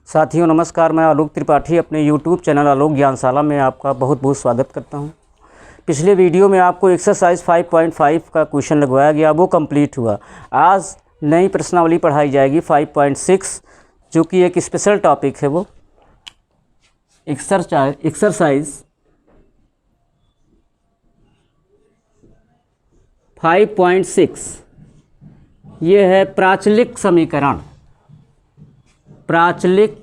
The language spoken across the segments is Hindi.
साथियों नमस्कार, मैं आलोक त्रिपाठी अपने YouTube चैनल आलोक ज्ञानशाला में आपका बहुत बहुत स्वागत करता हूं। पिछले वीडियो में आपको एक्सरसाइज 5.5 का क्वेश्चन लगवाया गया, वो कंप्लीट हुआ। आज नई प्रश्नावली पढ़ाई जाएगी 5.6, जो कि एक स्पेशल टॉपिक है। वो एक्सरसाइज 5.6 ये है प्राचलिक समीकरण। प्राचलिक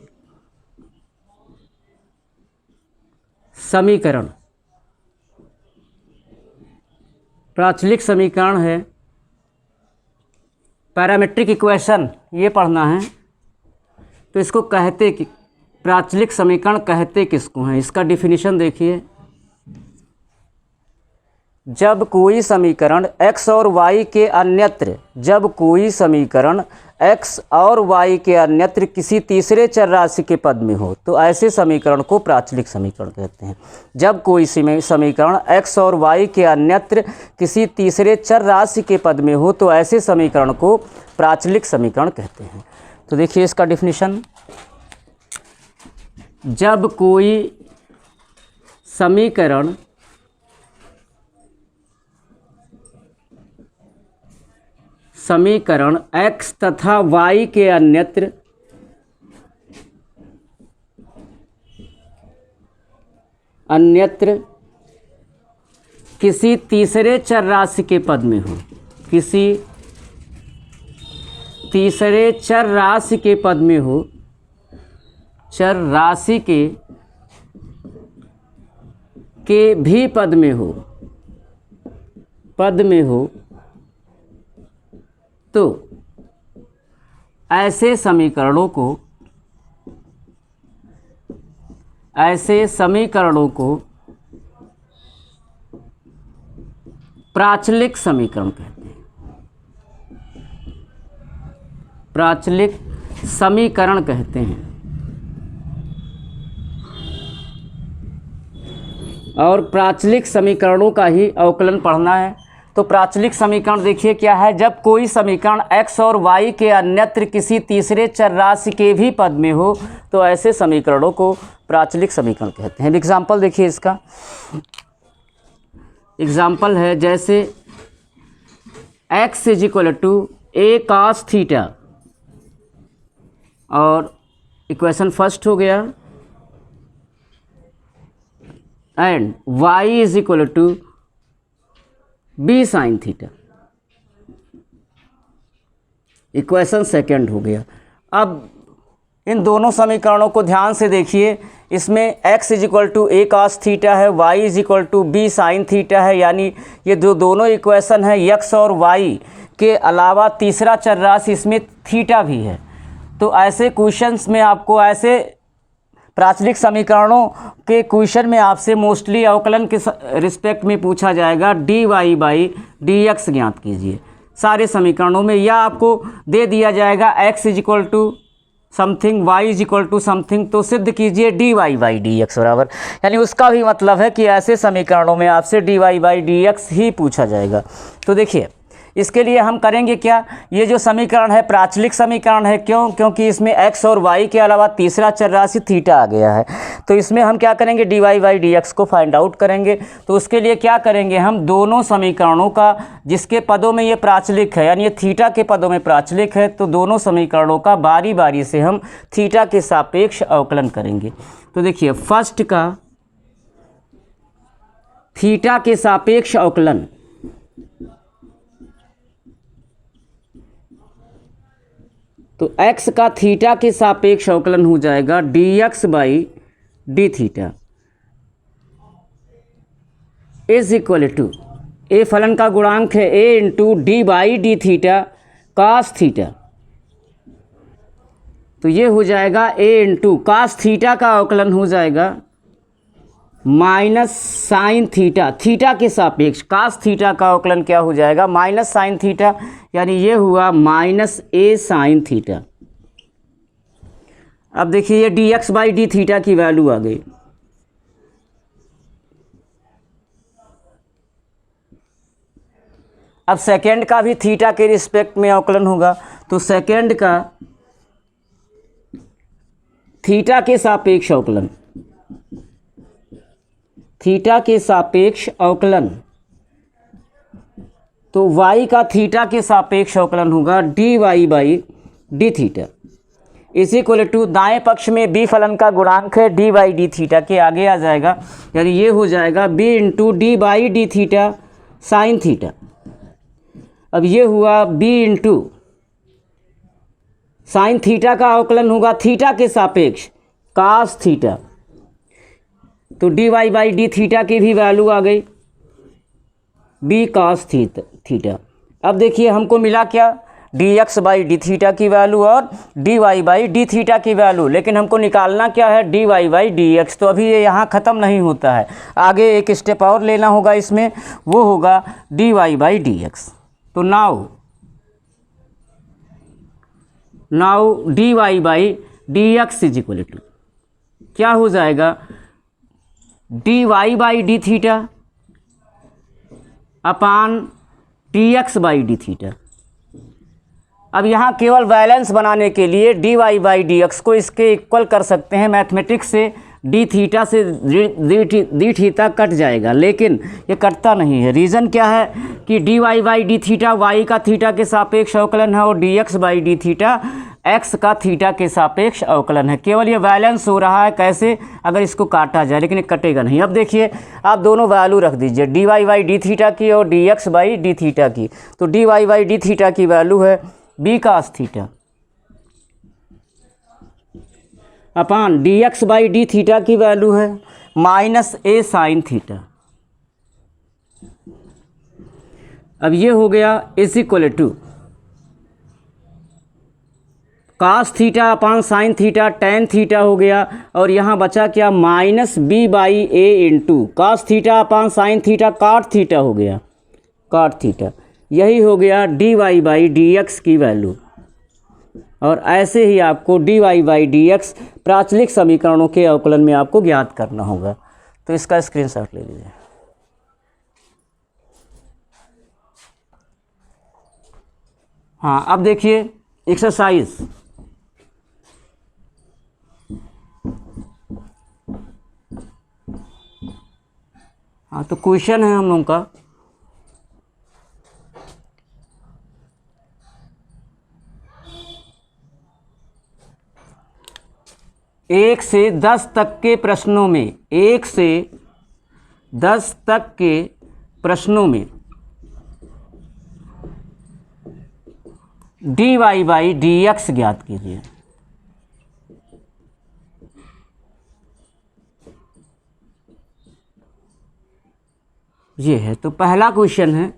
समीकरण है पैरामेट्रिक इक्वेशन, ये पढ़ना है। तो इसको कहते कि प्राचलिक समीकरण कहते किसको हैं, इसका डिफिनीशन देखिए। जब कोई समीकरण x और y के अन्यत्र x और y के अन्यत्र किसी तीसरे चर राशि के पद में हो, तो ऐसे समीकरण को प्राचलिक समीकरण कहते हैं। जब कोई समीकरण x और y के अन्यत्र किसी तीसरे चर राशि के पद में हो, तो ऐसे समीकरण को प्राचलिक समीकरण कहते हैं। तो देखिए इसका डिफिनीशन। जब कोई समीकरण x तथा y के अन्यत्र किसी तीसरे चर राशि के पद में हो, किसी तीसरे चर राशि के पद में हो, चर राशि के भी पद में हो, तो ऐसे समीकरणों को प्राचलिक समीकरण कहते हैं। प्राचलिक समीकरण कहते हैं। और प्राचलिक समीकरणों का ही अवकलन पढ़ना है। तो प्राचलिक समीकरण देखिए क्या है। जब कोई समीकरण x और y के अन्यत्र किसी तीसरे चर राशि के भी पद में हो, तो ऐसे समीकरणों को प्राचलिक समीकरण कहते हैं। एग्जाम्पल देखिए इसका। एग्जाम्पल है जैसे x = a cos थीटा, और इक्वेशन फर्स्ट हो गया, and y = b sin theta, equation second हो गया। अब इन दोनों समीकरणों को ध्यान से देखिए। इसमें x = a cos थीटा है, y = b sin थीटा है, यानी ये जो दोनों इक्वेशन है x और y के अलावा तीसरा चर राशि इसमें थीटा भी है। तो ऐसे क्वेश्चंस में आपको ऐसे प्राचलिक समीकरणों के क्वेश्चन में आपसे मोस्टली अवकलन के रिस्पेक्ट में पूछा जाएगा dy/dx ज्ञात कीजिए सारे समीकरणों में, या आपको दे दिया जाएगा x = समथिंग, y = समथिंग, तो सिद्ध कीजिए dy/dx बराबर। यानी उसका भी मतलब है कि ऐसे समीकरणों में आपसे dy/dx ही पूछा जाएगा। तो देखिए इसके लिए हम करेंगे क्या। ये जो समीकरण है प्राचलिक समीकरण है। क्योंकि इसमें x और y के अलावा तीसरा चर राशि थीटा आ गया है। तो इसमें हम क्या करेंगे, dy/dx को फाइंड आउट करेंगे। तो उसके लिए क्या करेंगे, हम दोनों समीकरणों का, जिसके पदों में ये प्राचलिक है, यानी ये थीटा के पदों में प्राचलिक है, तो दोनों समीकरणों का बारी बारी से हम थीटा के सापेक्ष अवकलन करेंगे। तो देखिए फर्स्ट का थीटा के सापेक्ष अवकलन, तो x का थीटा के सापेक्ष अवकलन हो जाएगा dx/d थीटा = a फलन का गुणांक है a × d/d theta cos theta. तो ये हो जाएगा a × cos थीटा का अवकलन हो जाएगा माइनस साइन थीटा, थीटा के सापेक्ष cos थीटा का अवकलन क्या हो जाएगा, माइनस साइन थीटा, यानी ये हुआ -a sin थीटा। अब देखिए ये dx/d थीटा की वैल्यू आ गई। अब सेकेंड का भी थीटा के रिस्पेक्ट में अवकलन होगा, तो सेकेंड का थीटा के सापेक्ष अवकलन, थीटा के सापेक्ष अवकलन, तो y का थीटा के सापेक्ष अवकलन होगा dy by D theta is equal to, दाएँ पक्ष में b फलन का गुणांक है dy डी थीटा के आगे आ जाएगा, यानी ये हो जाएगा b into d by D theta sine theta. अब ये हुआ b इंटू साइन थीटा का अवकलन होगा थीटा के सापेक्ष कास थीटा, तो dy बाई डी थीटा की भी वैल्यू आ गई b कास थीटा। अब देखिए हमको मिला क्या, dx बाई डी थीटा की वैल्यू और dy बाई डी थीटा की वैल्यू, लेकिन हमको निकालना क्या है dy बाई dx। तो अभी ये यहाँ ख़त्म नहीं होता है, आगे एक स्टेप और लेना होगा इसमें, वो होगा dy बाई dx। तो now dy by dx is equal to क्या हो जाएगा, dy by D theta upon dx by D theta. अब यहाँ केवल बैलेंस बनाने के लिए dy बाई dx को इसके इक्वल कर सकते हैं मैथमेटिक्स से, डी थीटा से डी थीटा कट जाएगा, लेकिन ये कटता नहीं है। रीज़न क्या है कि dy by D theta y का थीटा के सापेक्ष अवकलन है और dx by D theta x का थीटा के सापेक्ष अवकलन है। केवल ये बैलेंस हो रहा है कैसे, अगर इसको काटा जाए, लेकिन ये कटेगा नहीं। अब देखिए आप दोनों वैल्यू रख दीजिए, dy बाई डी थीटा की और dx बाई डी थीटा की। तो dy बाई डी थीटा की वैल्यू है b cos theta upon dx by D theta की वैल्यू है माइनस a साइन थीटा। अब ये हो गया is equal to cos theta upon sine theta tan theta हो गया, और यहाँ बचा क्या minus b by a into cos theta upon sine theta cot theta हो गया, काट थीटा। यही हो गया dy बाई dx की वैल्यू, और ऐसे ही आपको dy बाई dx प्राचलिक समीकरणों के अवकलन में आपको ज्ञात करना होगा। तो इसका स्क्रीनशॉट ले लीजिए। हाँ, अब देखिए एक्सरसाइज, हाँ तो क्वेश्चन है हम लोगों का, एक से 10 तक के प्रश्नों में, 1 से 10 तक के प्रश्नों में dy बाई dx ज्ञात कीजिए। ये है, तो पहला क्वेश्चन है,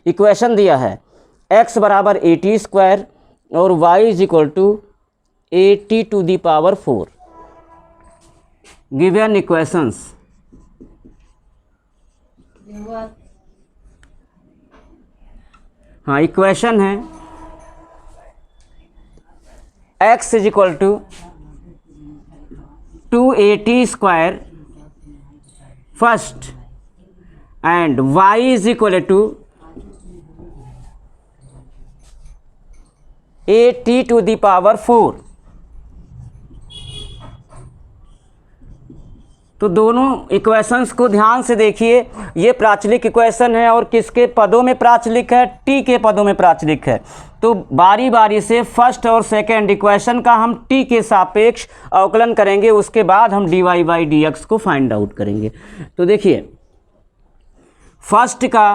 इक्वेशन दिया है x बराबर 80 स्क्वायर और y is equal to 80 to the power 4। Given equations, हाँ इक्वेशन है x is equal to 280 square first and y is equal to 80 to the power 4। तो दोनों इक्वेशंस को ध्यान से देखिए, ये प्राचलिक इक्वेशन है और किसके पदों में प्राचलिक है, t के पदों में प्राचलिक है। तो बारी बारी से फर्स्ट और सेकंड इक्वेशन का हम t के सापेक्ष अवकलन करेंगे, उसके बाद हम dy बाई dx को फाइंड आउट करेंगे। तो देखिए फर्स्ट का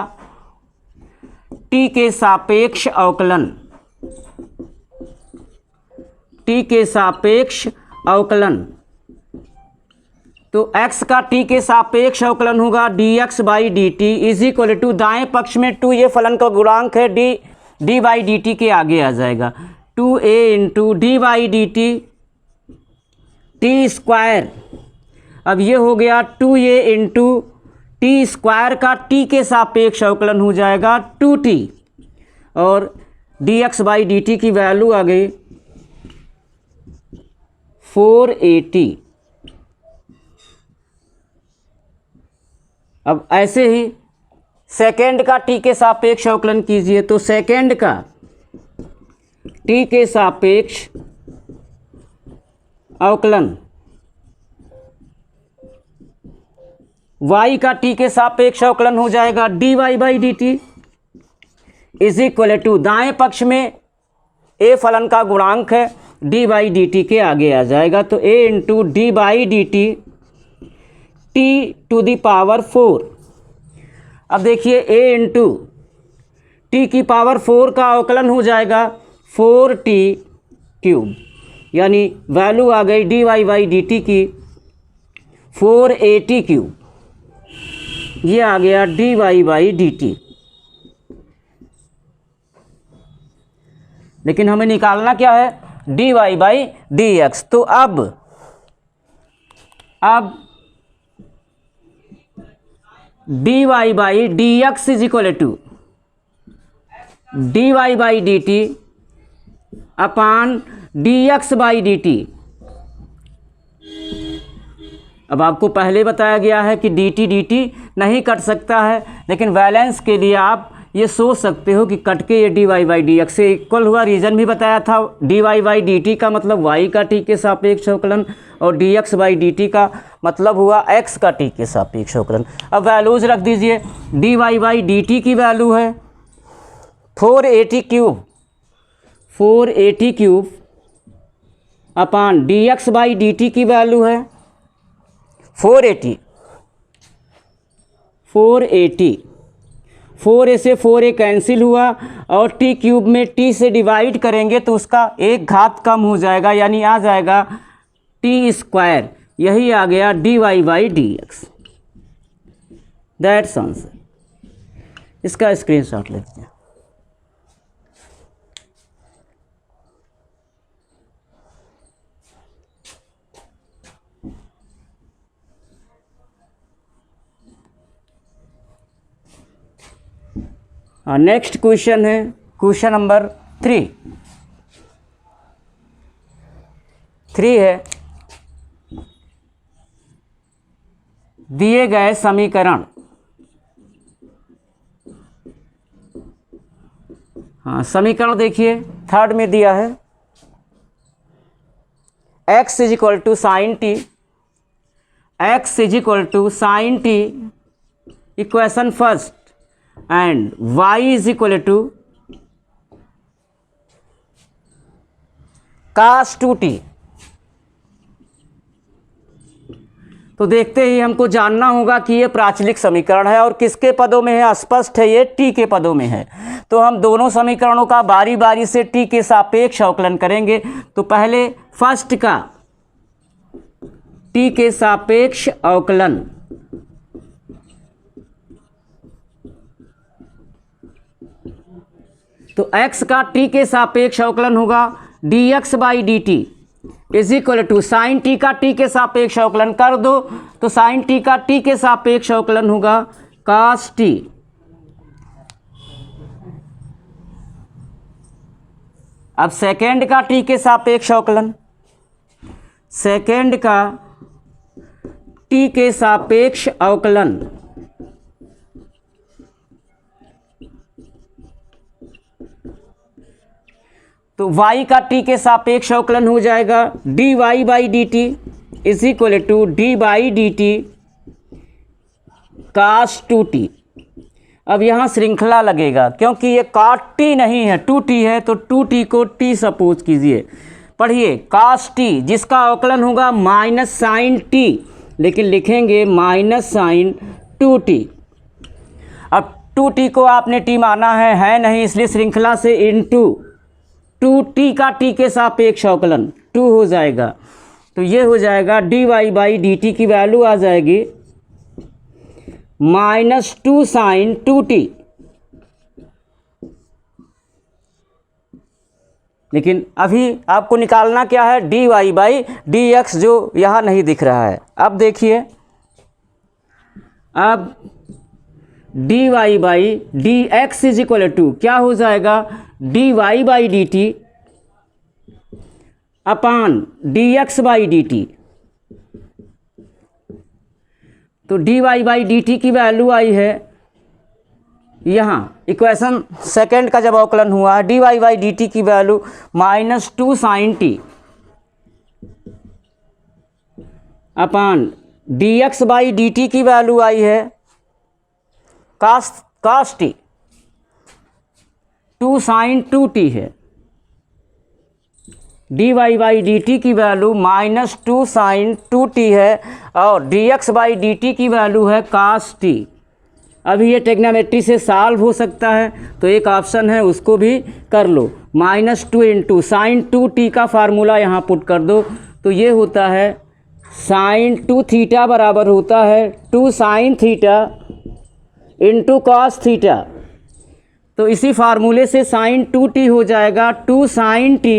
t के सापेक्ष अवकलन, t के सापेक्ष अवकलन, तो x का t के सापेक्ष अवकलन होगा dx by D T is equal to, दाएँ पक्ष में 2 ये फलन का गुणांक है, डी बाई डी टी के आगे आ जाएगा 2a into d by D t T square. अब ये हो गया 2a इंटू टी स्क्वायर का t के सापेक्ष अवकलन हो जाएगा 2t, और dx बाई डी टी की वैल्यू आ गई 480। अब ऐसे ही सेकेंड का t के सापेक्ष अवकलन कीजिए, तो सेकेंड का टी के सापेक्ष अवकलन, y का t के सापेक्ष अवकलन हो जाएगा dy by D T is equal to, दाएं पक्ष में a फलन का गुणांक है, डी बाई डी टी के आगे आ जाएगा, तो a into d by D t t to the power 4। अब देखिए a इंटू टी की पावर 4 का अवकलन हो जाएगा 4t क्यूब, यानी वैल्यू आ गई d Y by D T की 480 क्यूब, ये आ गया d Y by D t. लेकिन हमें निकालना क्या है, D Y by D x. तो अब D Y by D x is equal to d Y by D T upon D x by D t. अब आपको पहले बताया गया है कि डी टी नहीं कट सकता है, लेकिन बैलेंस के लिए आप ये सोच सकते हो कि कट के ये d Y by D x से इक्वल हुआ। रीज़न भी बताया था, d Y by D t का मतलब वाई का टी के सापेक्ष अवकलन और d x by D t का मतलब हुआ एक्स का टी के सापेक्ष अवकलन। अब वैल्यूज़ रख दीजिए, d Y by D T की वैल्यू है 480 cube upon D x by D T की वैल्यू है 480। 4 से 4 कैंसिल हुआ और टी क्यूब में टी से डिवाइड करेंगे तो उसका एक घात कम हो जाएगा, यानी आ जाएगा टी स्क्वायर। यही आ गया d Y by D x. That's answer. इसका स्क्रीनशॉट लेते हैं। नेक्स्ट क्वेश्चन है क्वेश्चन नंबर 3 है, दिए गए समीकरण, समीकरण देखिए थर्ड में दिया है x is equal to sine t, x is equal to sine t equation first and y is equal to cos 2t। तो देखते ही हमको जानना होगा कि ये प्राचलिक समीकरण है और किसके पदों में है, स्पष्ट है ये t के पदों में है। तो हम दोनों समीकरणों का बारी बारी से t के सापेक्ष अवकलन करेंगे। तो पहले फर्स्ट का t के सापेक्ष अवकलन, तो x का t के सापेक्ष अवकलन होगा dx by D T is equal to sine t का t के सापेक्ष अवकलन कर दो, तो साइन टी का t के सापेक्ष अवकलन होगा cos t। अब सेकेंड का t के सापेक्ष अवकलन, सेकेंड का t के सापेक्ष अवकलन, तो y का t के सापेक्ष अवकलन हो जाएगा D Y by D T is equal to d by D t cos 2t। अब यहाँ श्रृंखला लगेगा क्योंकि ये cot t नहीं है 2t है, तो 2t को t सपोज कीजिए। पढ़िए cos t जिसका अवकलन होगा माइनस साइन t, लेकिन लिखेंगे माइनस साइन 2t। अब 2t को आपने t माना है नहीं, इसलिए श्रृंखला से इनटू 2t का t के सापेक्ष अवकलन 2 हो जाएगा। तो ये हो जाएगा D Y by D T की वैल्यू आ जाएगी माइनस 2 साइन 2t। लेकिन अभी आपको निकालना क्या है, D Y by D X, जो यहाँ नहीं दिख रहा है। अब देखिए, अब D Y by D x is equal to क्या हो जाएगा, D Y by D T upon D x by D T. तो D Y by D T की वैल्यू आई है यहाँ इक्वेशन सेकेंड का जब अवकलन हुआ है D Y by D T की value -2 sin t upon D x by D T की वैल्यू आई है कास टी 2 sin 2t है। D Y by D T की वैल्यू -2 sin 2t है और d x by D T की वैल्यू है कास टी। अभी ये ट्रिग्नोमेट्री से सॉल्व हो सकता है तो एक ऑप्शन है उसको भी कर लो। -2 इंटू साइन 2t का फार्मूला यहाँ पुट कर दो तो ये होता है साइन 2 थीटा बराबर होता है 2 sin theta into cos theta. तो इसी फार्मूले से साइन 2t हो जाएगा 2 sin t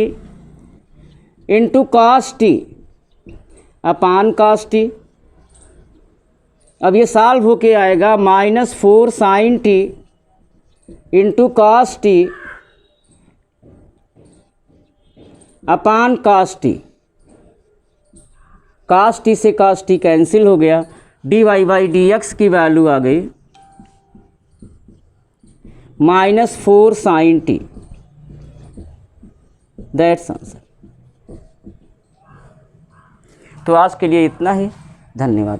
into cos t upon cos t. अब ये सॉल्व होके आएगा -4 sin t into cos t upon cos t. Cos t से कॉस टी कैंसिल हो गया, d Y by D x की वैल्यू आ गई -4 sin t। That's answer. तो आज के लिए इतना ही, धन्यवाद।